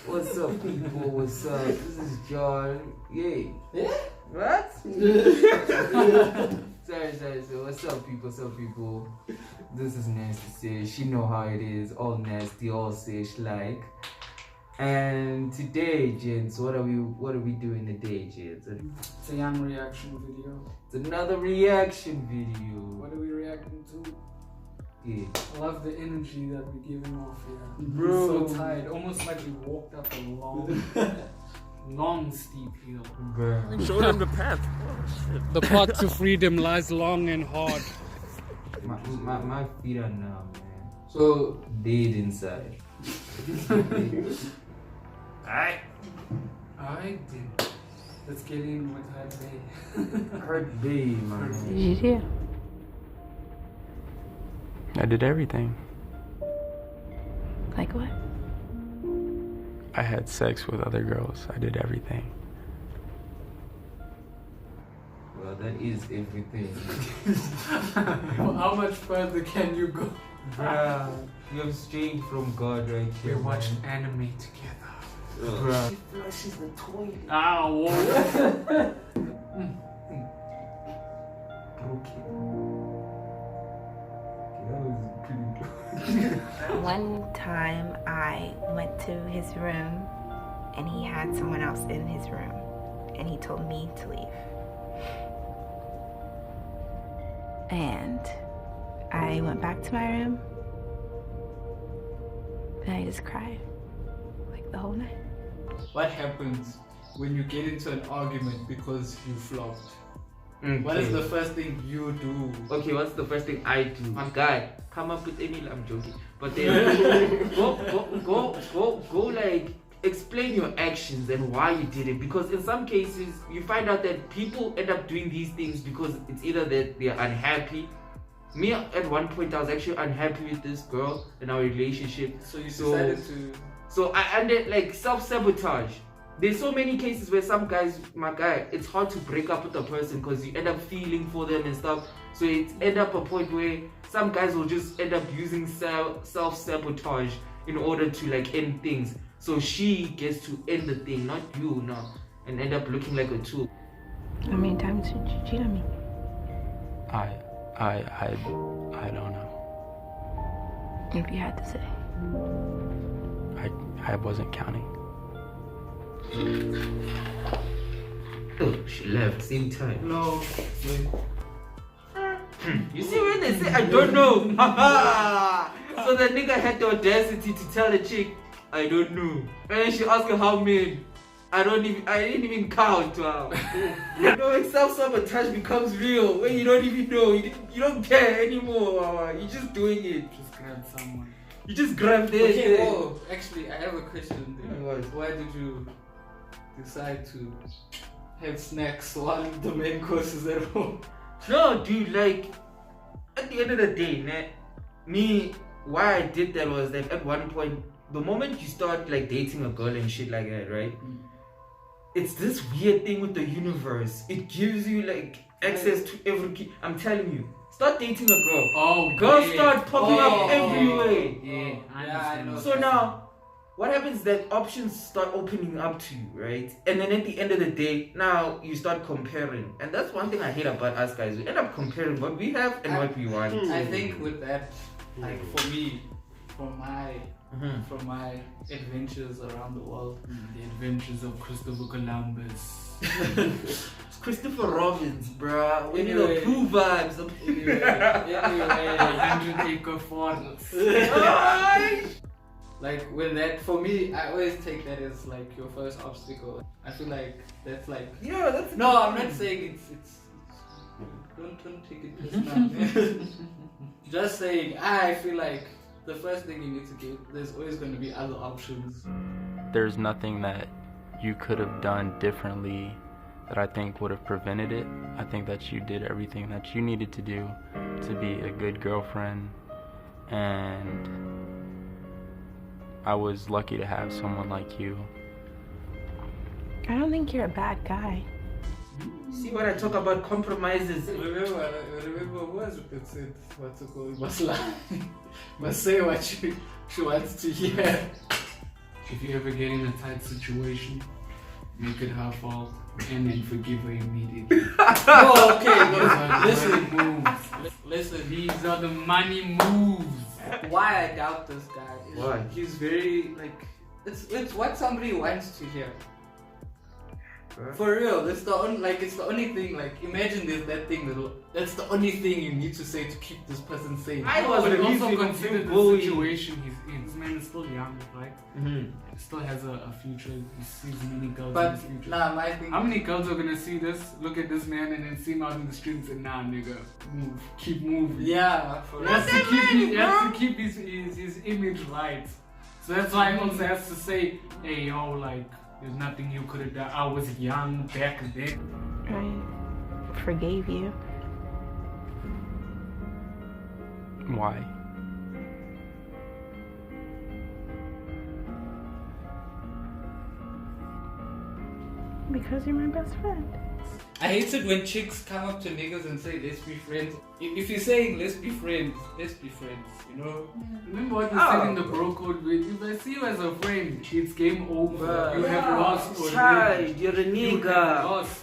What's up, people? What's up? This is John. Yay. Yeah? What? sorry. What's up, people? This is Nasty Sesh. You know how it is. All nasty, all Sesh like. And today, gents, what are we doing today, gents? It's a young reaction video. It's another reaction video. What are we reacting to? Yeah. I love the energy that we're giving off here. Bro. So tired, almost like we walked up a long steep hill. Bro. Show them the path. The path to freedom lies long and hard. My feet are numb, man. So dead inside. Alright. Let's get in with Hard Bay. Hurt Bay, man. What did you do? I did everything. Like what? I had sex with other girls. I did everything. Well, that is everything. How much further can you go? Bruh, you have strayed from God right here. We watched anime together. Bruh. She flushes the toilet. Ah, whoa. One time I went to his room and he had someone else in his room and he told me to leave. And I went back to my room and I just cried like the whole night. What happens when you get into an argument because you flopped? Okay. What is the first thing you do? Okay, what's the first thing I do? Guy, come up with any. I'm joking, but then go like explain your actions and why you did it. Because in some cases, you find out that people end up doing these things because it's either that they're unhappy. Me, at one point, I was actually unhappy with this girl in our relationship. So you decided to. So I ended like self-sabotage. There's so many cases where some guys, my guy, it's hard to break up with a person because you end up feeling for them and stuff. So it end up a point where some guys will just end up using self-sabotage in order to like end things. So she gets to end the thing, not you now, and end up looking like a tool. How many times did you cheat on me? I don't know. If you had to say. I wasn't counting. Oh, she left same time. No. You see when they say I don't know? So the nigga had the audacity to tell the chick I don't know, and then she asked her how many. I didn't even count. Wow. You know, when self-sabotage becomes real, when you don't even know, you don't care anymore. You're just doing it. Just grab someone. You just grabbed it. Okay, whoa. Actually, I have a question there. What? Why did you decide to have snacks while the main course is at home? No, dude, like, at the end of the day, why I did that was that at one point, the moment you start like dating a girl and shit like that, right? It's this weird thing with the universe. It gives you like access to every I'm telling you. Start dating a girl. Oh, girls yeah. start popping up everywhere. Yeah, I know. So now, what happens is that options start opening up to you, right? And then at the end of the day, now you start comparing. And that's one thing I hate about us guys. We end up comparing what we have and what we want. I think with that, like for me, from my adventures around the world, the adventures of Christopher Columbus. It's Christopher Robbins, bruh. We need Anyway. the Pooh vibes. Anyway, 100-acre forest. Like when that, for me, I always take that as like your first obstacle. I feel like that's like. Yeah, that's. No, I'm not saying it's don't take it personal. Just saying, I feel like the first thing you need to get, there's always going to be other options. There's nothing that you could have done differently that I think would have prevented it. I think that you did everything that you needed to do to be a good girlfriend, and I was lucky to have someone like you. I don't think you're a bad guy. See when I talk about compromises. Remember who was it that said what's it called? You must lie. Must say what she wants to hear. if you ever get in a tight situation, make it her fault and then forgive her immediately. Oh, okay, These are listen, the moves. listen. These are the money moves. Why I doubt this guy is Why? he's very like it's what somebody wants to hear. For real, it's the only thing. Like, imagine there's that thing that's the only thing you need to say to keep this person safe. I was But the also reason consider of the going. situation he's in. This man is still young, right? Mm-hmm. He still has a future. He sees many girls in But his future. nah, my thing. How many girls are gonna see this, look at this man, and then see him out in the street and say, nah, nigga, move, keep moving. Yeah, for He real. has to keep his image right. So that's why he also has to say, hey, yo, like, there's nothing you could have done. I was young back then. I forgave you. Why? Because you're my best friend. I hate it when chicks come up to niggas and say, let's be friends. If you're saying, let's be friends, you know? Remember what we said in the bro code? If I see you as a friend, it's game over. You have lost already. Child, you're a You have nigga. lost.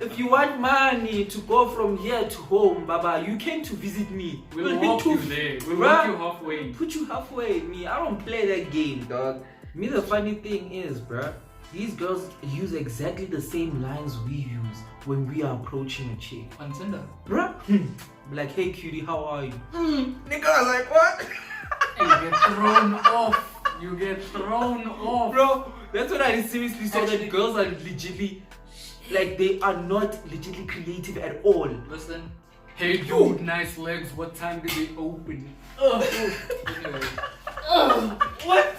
If you want money to go from here to home, Baba, you came to visit me. We'll be walk too- you there. We'll Bruh. walk you halfway. Put you halfway. Me, I don't play that game, dog. Me, the funny thing is, bruh, these girls use exactly the same lines we use when we are approaching a chick. On Tinder. Bruh, be like, hey cutie, how are you? Nigga, I was like, what? And you get thrown off. You get thrown off. Bro, that's what I seriously saw Actually- that girls are legitly, like, they are not legitly creative at all. Listen. Hey dude, nice legs. What time did they open? Anyway. What?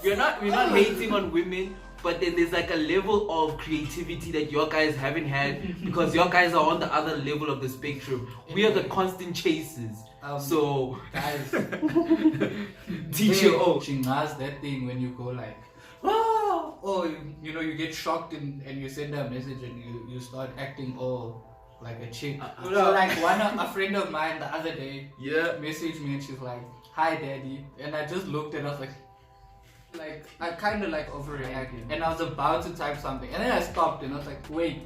We're not hating on women, but then there's like a level of creativity that your guys haven't had because your guys are on the other level of the spectrum. We are the constant chasers. So Guys. teach your own. She knows that thing when you go like, oh, or you know, you get shocked and you send her a message and you start acting all like a chick. So like a friend of mine the other day messaged me and she's like, hi daddy, and I just looked and I was like I kind of like overreacted and I was about to type something and then I stopped and I was like, wait,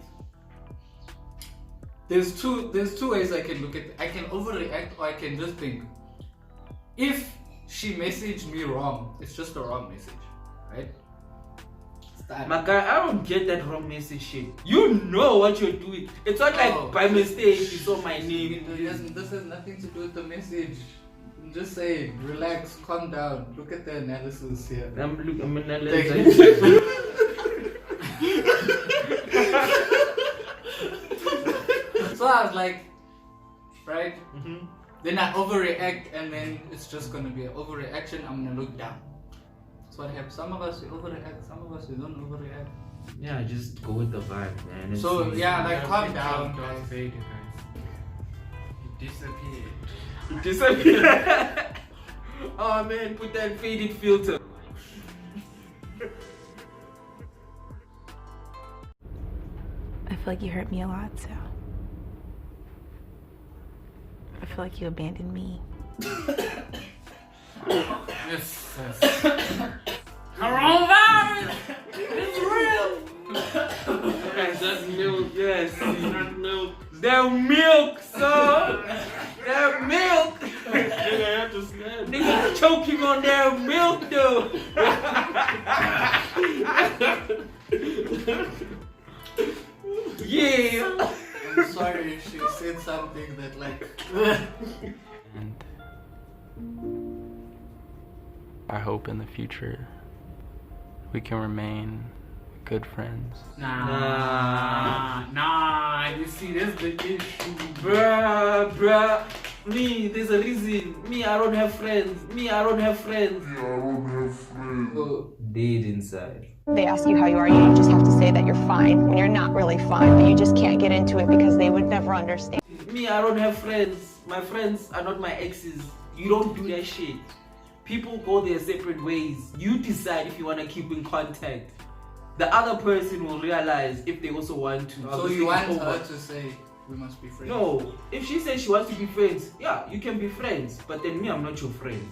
there's two ways I can look at it. I can overreact or I can just think, if she messaged me wrong, it's just a wrong message, right? My guy, I don't get that wrong message shit. You know what you're doing. It's not like by mistake you saw my name. This has nothing to do with the message. I'm just saying, relax, calm down. Look at the analysis here. I'm So I was like, right? Then I overreact and then it's just gonna be an overreaction. I'm gonna look down. That's what happens. Some of us we overreact, some of us we don't overreact. Yeah, just go with the vibe, man. It's So easy. yeah, like calm down, Darth guys. Vader, guys. He disappeared. It disappeared. Oh man, put that faded filter. I feel like you hurt me a lot, so I feel like you abandoned me. Yes. Coronavirus! It's real! Yes, that's milk. Yes, that's milk. That milk, son. That milk. Nigga, I understand. Nigga choking on that milk, though. Yeah. I'm sorry if she said something that like And I hope in the future we can remain good friends. Nah. You see, that's the issue. Bruh. Me, there's a reason. Me, I don't have friends. Dead inside. They ask you how you are, you just have to say that you're fine when you're not really fine, but you just can't get into it because they would never understand. Me, I don't have friends. My friends are not my exes. You don't do that shit. People go their separate ways. You decide if you want to keep in contact. The other person will realize if they also want to. so you want her to say we must be friends? No, if she says she wants to be friends, yeah, you can be friends. But then me, I'm not your friend.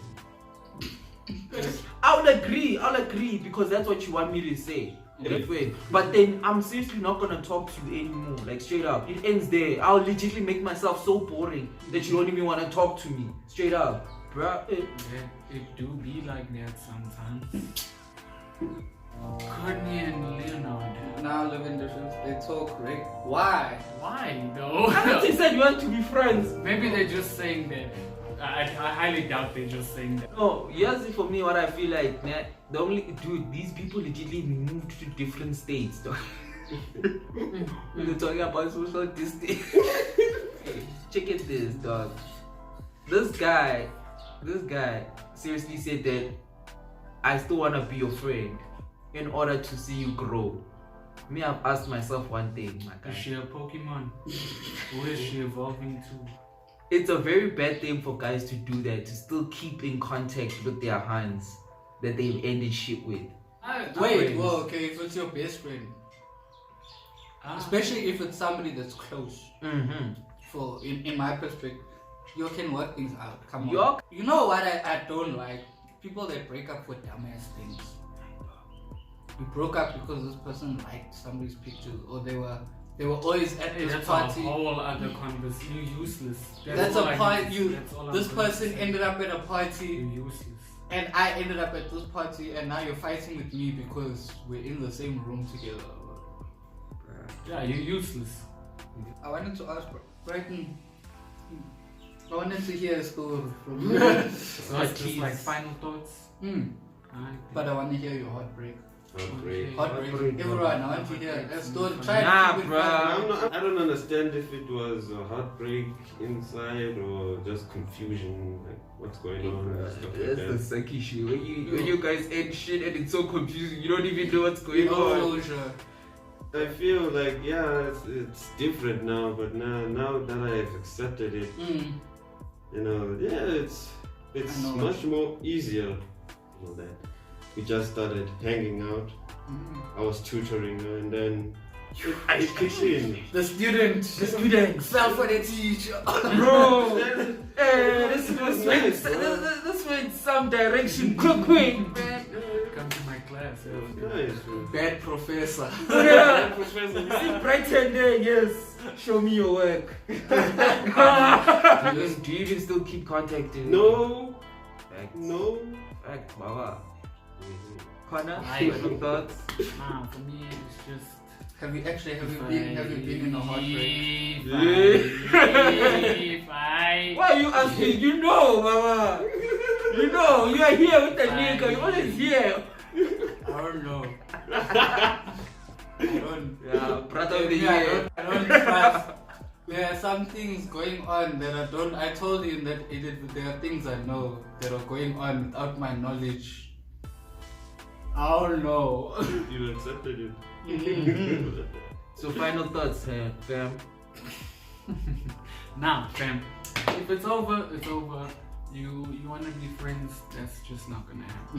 I'll agree because that's what you want me to say. But then I'm seriously not gonna talk to you anymore, like straight up. It ends there. I'll legitimately make myself so boring that you don't even want to talk to me, straight up, bruh. It do be like that sometimes. Courtney and Leonard. Now live in difference. They talk, right? Why? Why though? I thought you said you want to be friends. Maybe they're just saying that. I highly doubt they're just saying that. No, here's for me what I feel like, man. These people legitimately moved to different states, though. They're talking about social distance. Check it this, dog. This guy seriously said that I still want to be your friend in order to see you grow. Me, I've asked myself one thing, my guy. Is she a Pokemon? Who is she evolving to? It's a very bad thing for guys to do that, to still keep in contact with their hands that they've ended shit with. Wait, well, okay, if it's your best friend, especially if it's somebody that's close. For in my perspective, you can work things out. Come on. You know what I don't like? People that break up for dumbass things. You broke up because this person liked somebody's pictures, or they were always at this party. That's a whole other conversation. You're useless. That's a party. This person ended up at a party. You're useless. And I ended up at this party, and now you're fighting with me because we're in the same room together. Yeah, you're useless. I wanted to ask Brighton. I wanted to hear a story from you. So it's just like final thoughts. But I want to hear your heartbreak. Heartbreak. Everyone, I want to hear a story. Try Nah, to keep it bruh. I don't understand if it was a heartbreak inside or just confusion, like what's going on and stuff like That's the that. sucky shit. When you guys end shit and it's so confusing, you don't even know what's going No on. closure. I feel like it's different now, but now that I've accepted it, it's much more easier. You know that we just started hanging out. I was tutoring her, and then it kicked in. The student fell for the teacher. Bro, this went some direction quick, man. Come to my class. Nice. Bad professor. Yeah. See Brighton there, yes. Show me your work. Do you even still keep contacting? No. Facts. No. Fact, Baba. Connor, I- any thoughts? For me, it's just. Have you been in a heartbreak? Why are you asking? You know, Mama. You know, you are here with the nigga. You always here. I don't know. I don't. Yeah, brother of the Yeah, year. I don't trust. There are some things going on that I don't. I told you in that edit. There are things I know that are going on without my knowledge. I don't know. You accepted it. So final thoughts, fam. Now, fam, if it's over, it's over. You want to be friends, that's just not gonna happen.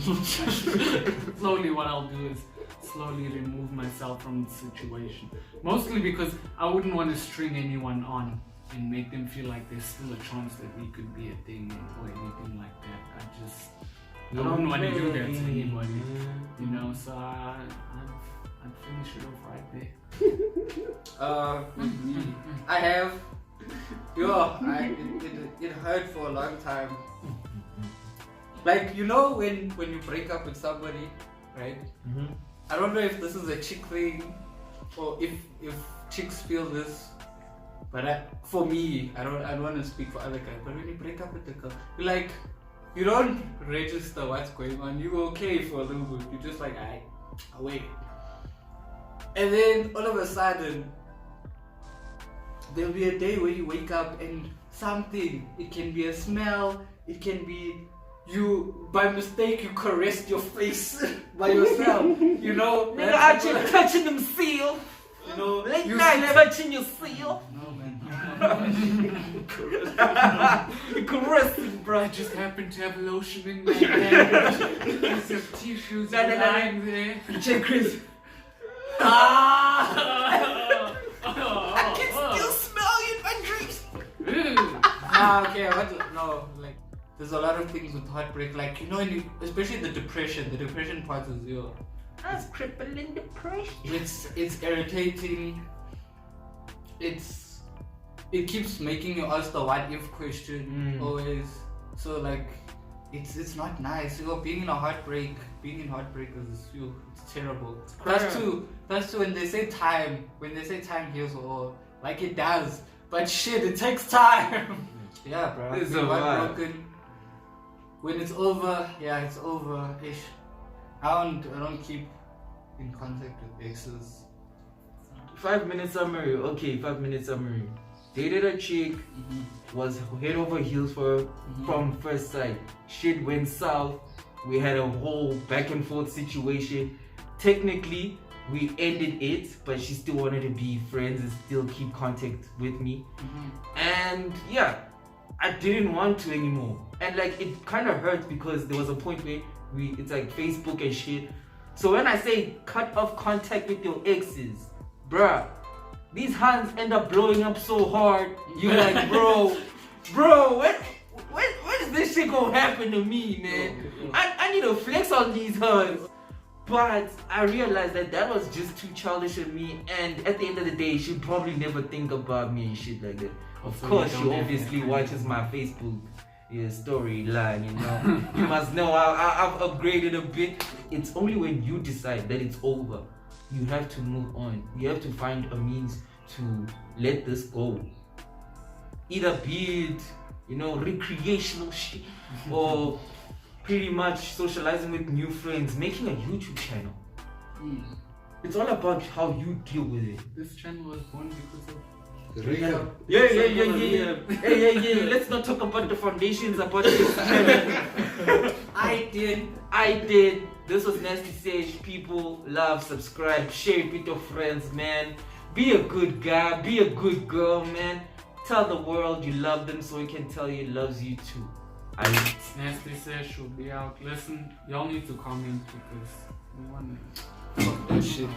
Slowly, what I'll do is slowly remove myself from the situation. Mostly because I wouldn't want to string anyone on and make them feel like there's still a chance that we could be a thing or anything like that. I wouldn't want to do that to anybody, you know. So I'd finish it off right there. With me, I have. It hurt for a long time. Like, you know, when you break up with somebody, right? I don't know if this is a chick thing or if chicks feel this, but for me, I don't want to speak for other guys. But when you break up with a girl, you're like, you don't register what's going on. You're okay for a little bit. You're just like, I wait, and then all of a sudden, there'll be a day where you wake up and something, it can be a smell, it can be you, by mistake, you caressed your face by yourself, you know? Nigga out here touching them seal. You know, Late you night slept- touching your seal. No, man. You caressing, bro. I just happen to have lotion in my hand. Piece of tissues lying there. Check Chris. Ah! I can still smell you in my dreams. Okay, no, like, there's a lot of things with heartbreak, like especially the depression part is real. That's crippling depression. It's irritating. It keeps making you ask the what if question always. So like it's not nice. Being in heartbreak is it's terrible. That's too when they say time heals all, like it does. But shit, it takes time. Yeah, bro. It's being a vibe. heartbroken. When it's over, it's over. Ish. I don't keep in contact with exes. 5-minute summary. Okay, 5-minute summary. Dated a chick, was head over heels for her from first sight. Shit went south. We had a whole back and forth situation. Technically, we ended it, but she still wanted to be friends and still keep contact with me. And yeah, I didn't want to anymore. And like it kind of hurts because there was a point where it's like Facebook and shit. So when I say cut off contact with your exes, bruh, these hands end up blowing up so hard. You're like, bro, when is this shit gonna happen to me, man? I need to flex on these hands. But I realized that was just too childish of me, and at the end of the day, she'd probably never think about me and shit like that. Of course, she obviously watches my Facebook storyline, You must know I've upgraded a bit. It's only when you decide that it's over, you have to move on. You have to find a means to let this go. Either be it, recreational shit, or pretty much socializing with new friends, making a YouTube channel. It's all about how you deal with it. This channel was born because of Yeah. Hey, let's not talk about the foundations about this channel. I did. This was Nasty Sesh. People, love, subscribe, share it with your friends, man. Be a good guy, be a good girl, man. Tell the world you love them so he can tell you he loves you too. Nasty Sesh will be out. Listen, y'all need to comment because we want to. Fuck that shit.